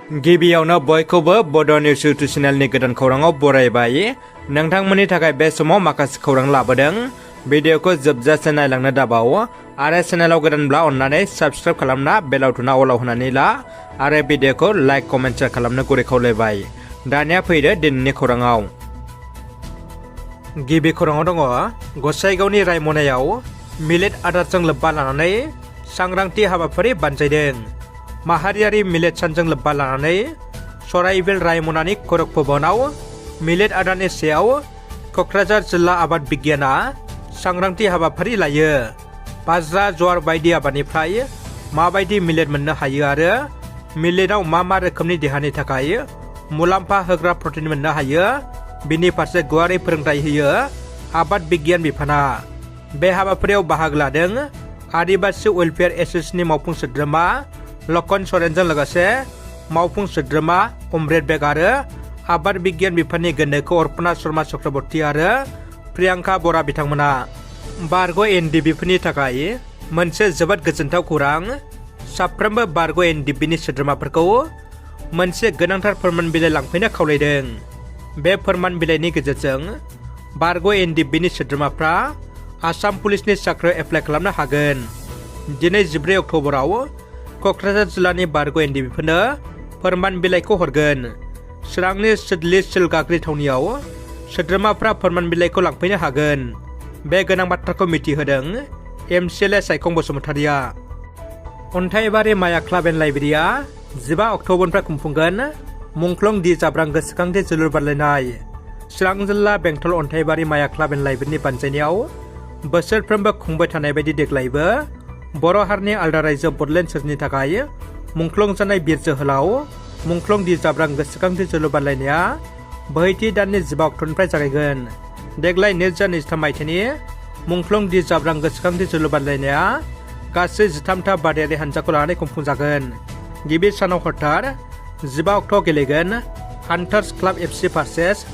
गिबियावनो बयखौबो बड' निउस इउटुब चेनेलनि गोदान खौराङाव बरायबाय। नोंथांमोननि थाखाय बे समाव माखासे खौरां लाबोदों। भिडिअखौ जोबजासे नायलांनो दाबाव आरो चेनेलाव गोदानब्ला अन्नानै साबस्क्राइब खालामना बेल आइकनआ अलाव होनानै ला आरो भिडिअखौ लाइक कमेन्ट शेयार खालामनो गुरै खावलायबाय। दानिया फैदो दिनैनि खौराङाव। गिबि खौराङाव दङ गसाइगावनि रायमनायाव मिलेट आदारजों लोब्बा लानानै सांग्रांथि हाबाफारि बानजायदों। माहारियारि मिलेट सानजों लोब्बा लानानै सराइबिल रायमनानि खरक भवनाव मिलेट आदारनि सायाव क'क्राझार जिल्ला आबाद बिगियाना सांग्रांथि हाबाफारि लायो। बाज्रा जवार बायदि आबादनिफ्राय माबायदि मिलेट मोननो हायो आरो मिलेटआव मा रोखोमनि देहानि थाखाय मुलाम्फा होग्रा प्रटिन मोननो हायो बिनि फारसे गुवारै फोरोंथाय होयो आबाद बिगियान बिफाना। बे हाबाफारियाव बाहागो लादों आदिबासी वेलफेयार एस'सिएशननि मावफुं सोद्रोमा लखन सरेनजों लोगोसे मावफुं सोद्रोमा अमृत बेग आरो आबाद बिगियान बिफाननि गोनोखो अर्पणा शर्मा चक्रवर्ती आरो प्रियांका बरा बिथांमोना। बारग' एनडिएफबीफोरनि थाखाय मोनसे जोबोद गोजोनथाव खौरां। साफ्रोमबो बारग' एनडिएफबीनि सोद्रोमाफोरखौ मोनसे गोनांथार फोरमान बिलाइ लांफैनो खावलायदों। बे फोरमान बिलाइनि गेजेरजों बारग' एनडिएफबीनि सोद्रोमाफ्रा आसाम पुलिसनि साख्रियाव एप्लाइ खालामनो हागोन। दिनै 14 अक्ट'बराव क'क्राझार जिल्लानि बारग' एनडिएफबीफोरनो फोरमान बिलाइखौ हरगोन। चिरांनि सिडली सिलगाग्रि थावनियाव सोद्रोमाफ्रा फोरमान बिलाइखौ लांफैनो हागोन। बे गोनां बाथ्राखौ मिथिहोदों एमसिएलए सायखं बसुमतारिया। अन्थाइबारि माया क्लाब एन्ड लाइब्रेरिया 15 अक्ट'बरनिफ्राय खुंफुंगोन मुंख्लं दि जाब्रां गोसोखांथि जोलुर बादायलायनाय। चिरां जिल्ला बेंटल अन्थाइबारि माया क्लाब एन्ड लाइब्रेरिनि बानजायनायाव बोसोरफ्रोमबो खुंबाय थानाय बायदि देग्लायबो बर' हारिनि आलदा रायजो बडलेण्ड सोरजिनि थाखाय मुंख्लं जानाय बिर जोहोलाव मुंख्लं दि जाब्रां गोसोखांथि जोलुर बादायलायनाया बोहैथि दाननि 15 अक्ट'निफ्राय जागायगोन। देग्लाय 2023 मायथाइनि मुंख्लं दि जाब्रां गोसोखांथि जोलुर बादायलायनाया गासै 13था बादायारि हानजाखौ लानानै खुंफुंजागोन। गिबि सानाव हरथार 15 अक्ट'आव गेलेगोन Hunters Club FC versus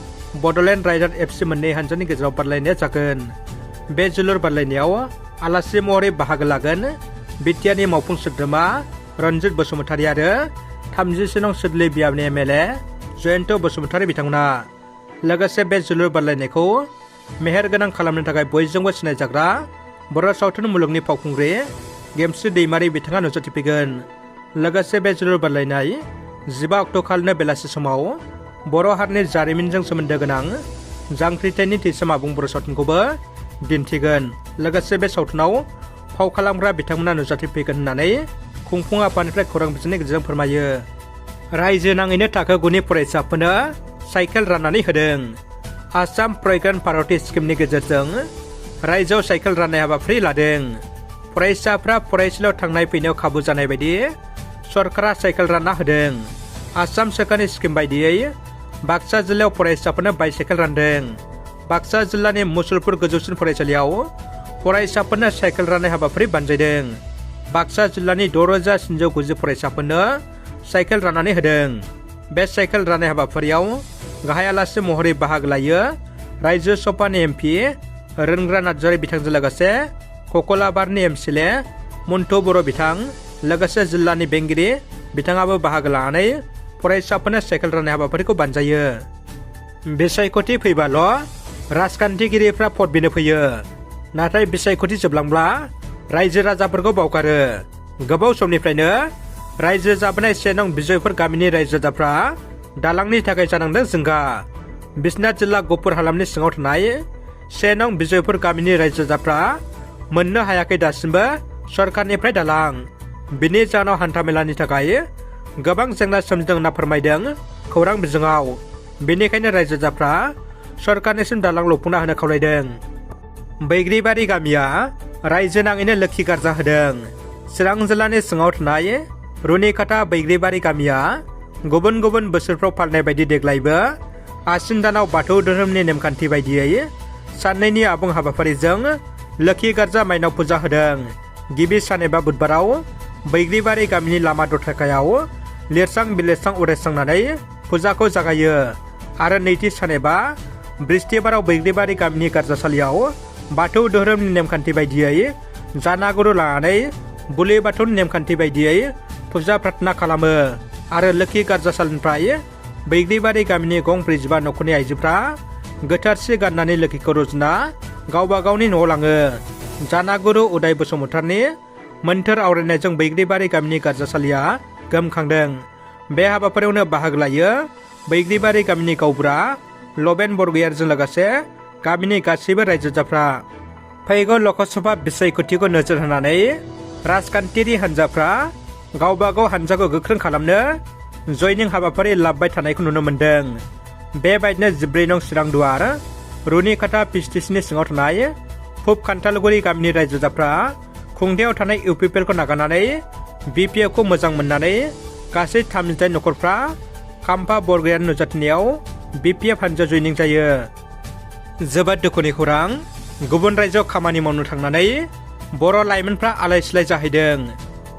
Badland Rider FC मोननै हानजानि गेजेराव बादायलायनाया जागोन। बे जोलुर बादायलायनायाव आलासि महरै बाहागो लागोन बिटिआरनि मावफुं सोद्रोमा रन्जित बसुमतारी आरो 37 नं सिडली बियाबनि एमएलए जयन्त बसुमतारी बिथांमोना। लोगोसे बे जोलुर बादायलायनायखौ मेहेर गोनां खालामनो थाखाय बयजोंबो सिनायजाग्रा बर' सावथुन मुलुगनि फावखुंग्रि गेमस्रि दैमारि बिथाङा नुजाथिफैगोन। लोगोसे बे जोलुर बादायलायनाय 15 अक्ट' खालिनो बेलासि समाव बर' हारिनि जारिमिनजों सोमोन्दो गोनां जांख्रिथायनि थैसोम आबुं बर' सावथुनखौबो दिन्थिगोन। लोगोसे बे सावथुनाव फाव खालामग्रा बिथांमोना नुजाथिफैगोन होननानै खुंफुं आफादनिफ्राय खौरां बिजोंनि गेजेरजों फोरमायो। रायजो नाङैनो थाखो 9नि फरायसाफोरनो साइकेल राननानै होदों। आसाम प्रज्ञान भारती स्किमनि गेजेरजों रायजोआव साइकेल राननाय हाबाफारि लादों। फरायसाफ्रा फरायसालियाव थांनाय फैनायाव खाबु जानाय बायदि सरकारा साइकेल रानना होदों। आसाम सोरखारनि स्किम बायदियै बाक्सा जिल्लायाव फरायसाफोरनो बाइसाइकेल रानदों। बाक्सा जिल्लानि मुसलपुर गोजौसिन फरायसालियाव फरायसाफोरनो साइकेल राननाय हाबाफारि बानजायदों। बाक्सा जिल्लानि 6,990 फरायसाफोरनो साइकेल राननानै होदों। बे साइकेल राननाय हाबाफारियाव गाहाय आलासि महरै बाहागो लायो रायजो सभानि एमपि रोनग्रा नार्जारी बिथांजों लोगोसे ककलाबारनि एमसिएलए मन्टु बर' बिथां लोगोसे जिल्लानि बेंगिरि बिथाङाबो बाहागो लानानै फरायसाफोरनो साइकेल राननाय हाबाफारिखौ बानजायो। बिसायख'थि फैबाल' राजखान्थिगिरिफ्रा भट बिनो फैयो, नाथाय बिसायख'थि जोबलांब्ला रायजो राजाफोरखौ बावगारो। गोबाव समनिफ्रायनो रायजो जाबोनाय 1 नं बिजयपुर गामिनि रायजो राजाफ्रा दालांनि थाखाय जानांदों जिंगा। बिश्वनाथ जिल्ला गहपुर हालामनि सिङाव थानाय 1 नं बिजयपुर गामिनि रायजो राजाफ्रा मोननो हायाखै दासिमबो सरकारनिफ्राय दालां। बिनि जाहोनाव हान्थामेलानि थाखाय गोबां जेंना सोमजिदों होनना फोरमायदों खौरां बिजोङाव। बेनिखायनो रायजो राजाफ्रा सरकारनिसिम दालां लुफुंना होनो खावलायदों। बैग्रिबारि गामिया रायजो नाङैनो लोखि गार्जा होदों। चिरां जिल्लानि सिङाव थानाय रुनिकाटा बैग्रिबारि गामिया गुबुन गुबुन बोसोरफ्राव फालिनाय बायदि देग्लायबो आसिन दानाव बाथौ धोरोमनि नेमखान्थि बायदियै साननैनि आबुं हाबाफारिजों लोखि गार्जा माइनाव फुजा होदों। गिबि सान एबा बुधबाराव बैग्रिबारि गामिनि लामा दथाकायाव लिरस्रां बिलिरस्रां उरायस्रांनानै फुजाखौ जागायो आरो नैथि सान एबा बृहस्पतिबाराव बैग्रिबारि गामिनि गार्जासालियाव बाथौ धोरोमनि नेमखान्थि बायदियै जानागुरु लानानै बुलि बाथौनि नेमखान्थि बायदियै फुजा प्रार्थना खालामो। आरो लोखि गार्जासालिनिफ्राय बैग्रिबारि गामिनि गं 45 नखरनि आइजोफ्रा गोथार सि गाननानै लोखिखौ रुजुना गावबा गावनि न'आव लाङो। जानागुरु उदाय बसुमतारिनि मोन्थोर आवरायनायजों बैग्रिबारि गामिनि गार्जासालिया गोमखांदों। बे हाबाफारियावनो बाहागो लायो बैग्रिबारि गामिनि गावबुरा लबेन बरगयारिजों लोगोसे गामिनि गासैबो रायजो राजाफ्रा। फैगौ लकसभा बिसायख'थिखौ नोजोर होनानै राजखान्थियारि हान्जाफ्रा गावबा गाव हान्जाखौ गोख्रों खालामनो जयनिं हाबाफारि लाबोबाय थानायखौ नुनो मोन्दों। बेबायदिनो 14 नं चिरांदुवार रुनिकाटा पिस्टिसनि सिङाव थानाय पुब खान्थालगुरि गामिनि रायजो राजाफ्रा खुंथायाव थानाय इउपिपिएलखौ नागारनानै बिपिएफखौ मोजां मोननानै गासै 38 नखरफ्रा खाम्फा बरगयारि नुजाथिनायाव बिपिएफ हान्जा जयनिं जायो। जोबोद दुखुनि खौरां, गुबुन रायजोआव खामानि मावनो थांनानै बर' लाइमोनफ्रा आलाय सिलाय जाहैदों।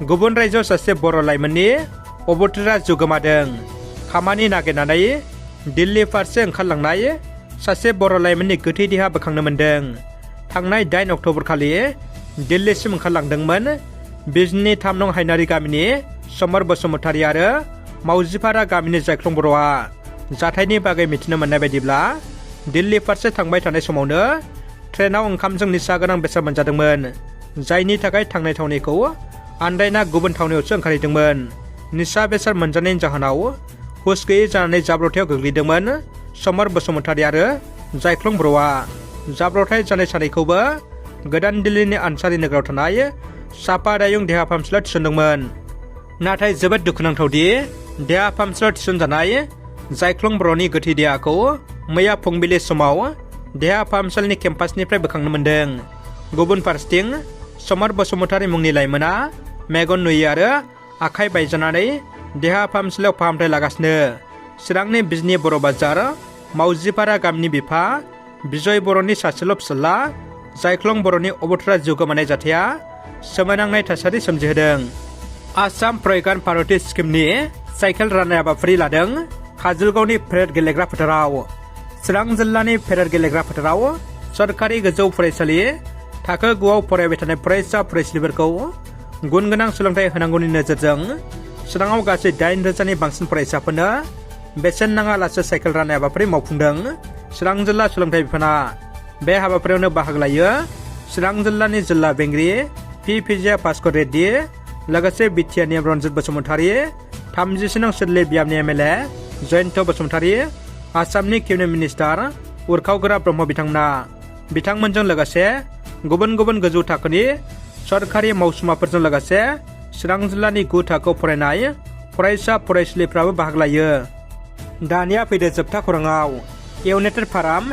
गुबुन रायजोआव सासे बर' लाइमोननि अबथिरा जिउ गोमादों। खामानि नागिरनानै दिल्ली फारसे ओंखारलांनाय सासे बर' लाइमोननि गोथै देहा बोखांनो मोन्दों। थांनाय 8 अक्ट'बर खालि दिल्लीसिम ओंखारलांदोंमोन बिजनी 3 नं हायनारि गामिनि समर बसुमतारी आरो मावजिपारा गामिनि जायख्लं बर'आ। जाथायनि बागै मिथिनो मोननाय बायदिब्ला दिल्ली फारसे थांबाय थानाय समावनो ट्रेनाव ओंखामजों निसा गोनां बेसाद मोनजादोंमोन, जायनि थाखाय थांनाय थावनिखौ आन्दायना गुबुन थावनियावसो ओंखारहैदोंमोन। निसा बेसाद मोनजानायनि जाहोनाव हुस गैयै जानानै जाब्रबथायाव गोग्लैदोंमोन समर बसुमतारी आरो जायख्लं बर'आ। जाब्रबथाय जानाय सानैखौबो गोदान दिल्लीनि आनसारी नोगोराव थानाय सापादायुं देहा फाहामसालियाव थिसनदोंमोन। नाथाय जोबोद दुखुनांथावदि देहा फाहामसालियाव थिसनजानाय जायख्लं बर'नि गोथै देहाखौ मैया फुंबिलि समाव देहा फाहामसालिनि केम्पासनिफ्राय बोखांनो मोन्दों। गुबुन फारसेथिं समर बसुमतारी मुंनि लाइमोना मेगन नुयै आरो आखाइ बायजानानै देहा फाहामसालियाव फाहामथाय लागासिनो। चिरांनि बिजनी बर' बाजार मावजिपारा गामिनि बिफा बिजय बर'नि सासेल' फिसाज्ला जायख्लं बर'नि अबथिरा जिउ गोमानाय जाथाया सोमोनांनाय थासारि सोमजिहोदों। आसाम प्रज्ञान भारती स्किमनि साइकेल राननाय हाबाफारि लादों काजलगावनि पेरेड गेलेग्रा फोथाराव। चिरां जिल्लानि पेरेड गेलेग्रा फोथाराव सरकारि गोजौ फरायसालि थाखो 9आव फरायबाय थानाय फरायसा फरायसुलिफोरखौ गुन गोनां सोलोंथाइ होनांगौनि नोजोरजों चिराङाव गासै 8,000नि बांसिन फरायसाफोरनो बेसेन नाङालासे साइकेल राननाय हाबाफारि मावफुंदों चिरां जिल्ला सोलोंथाइ बिफाना। बे हाबाफारियावनो बाहागो लायो चिरां जिल्लानि जिल्ला बेंगिरि पि.जे. भास्कर रेड्डी, लोगोसे बिटिआरनि रन्जित बसुमतारी, 37 नं सिडली बियाबनि एमएलए जयन्त बसुमतारी, आसामनि केबिनेट मिनिस्टार उरखाव ब्रह्म बिथांमोनजों लोगोसे गुबुन गुबुन गोजौ थाखोनि सरकारि मावसुमाफोरजों लोगोसे चिरां जिल्लानि 9 थाखोआव फरायनाय फरायसा फरायसुलिफ्राबो बाहागो लायो। दानिया फैदो जोबथा खौराङाव। इउनाइटेड फाराम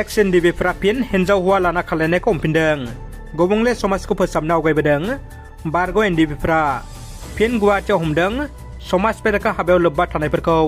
एक्स एनडिएफबिफ्रा फिन हिन्जाव हौवा लाना खालायनायखौ हमफिनदों। गुबुंले समाजखौ फोसाबनो आवगायबोदों बारग' एनडिएफबिफ्रा फिन गुवाहाटियाव हमदों समाज बेरेखा हाबायाव लोब्बा थानायफोरखौ।